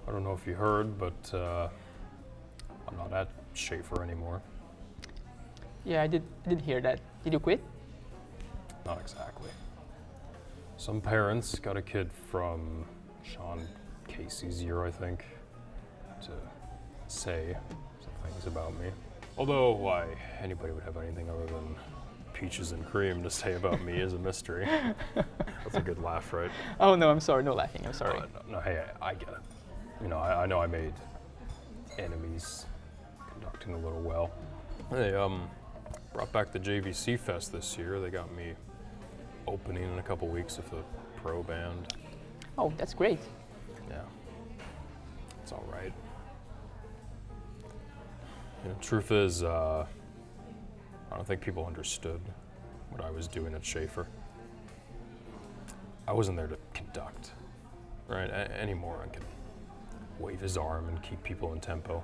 I don't know if you heard, but I'm not at Schaefer anymore. Yeah, I did hear that. Did you quit? Not exactly. Some parents got a kid from Sean Casey's year, I think, to say some things about me. Although why anybody would have anything other than peaches and cream to say about me is a mystery. That's a good laugh, right? Oh no, I'm sorry. No laughing. I'm sorry. No, hey, I get it. You know, I know I made enemies conducting a little well. They brought back the JVC Fest this year. They got me opening in a couple weeks with a pro band. Oh, that's great. Yeah, it's all right. You know, truth is, I don't think people understood what I was doing at Schaefer. I wasn't there to conduct, right? Any moron can wave his arm and keep people in tempo.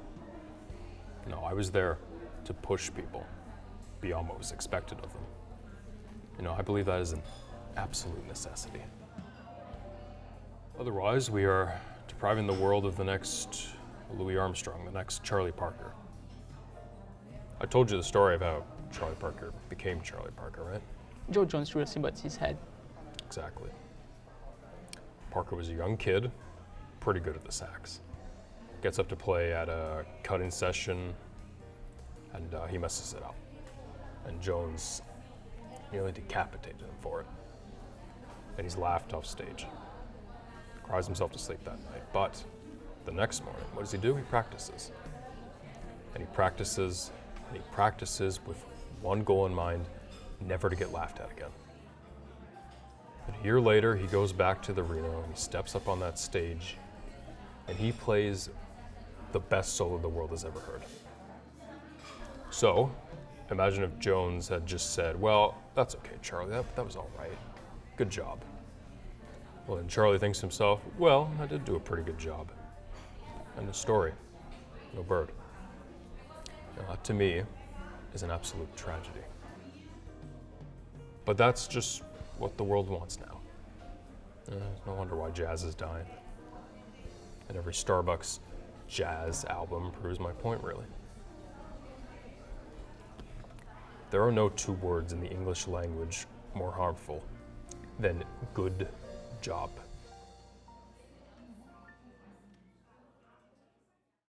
No, I was there to push people beyond what was expected of them. You know, I believe that is an absolute necessity. Otherwise, we are depriving the world of the next Louis Armstrong, the next Charlie Parker. I told you the story of how Charlie Parker became Charlie Parker, right? Joe Jones threw a cymbal at his head. Exactly. Parker was a young kid, pretty good at the sax. Gets up to play at a cutting session, and he messes it up. And Jones nearly decapitated him for it. And he's laughed off stage. Cries himself to sleep that night. But the next morning, what does he do? He practices. And he practices, and he practices with one goal in mind, never to get laughed at again. And a year later, he goes back to the Reno and he steps up on that stage and he plays the best solo the world has ever heard. So, imagine if Jones had just said, well, that's okay, Charlie, that was all right. Good job. Well, then Charlie thinks to himself, well, I did do a pretty good job. And the story, no bird. Now, that to me is an absolute tragedy. But that's just what the world wants now. No wonder why jazz is dying. And every Starbucks jazz album proves my point, really. There are no two words in the English language more harmful than good job.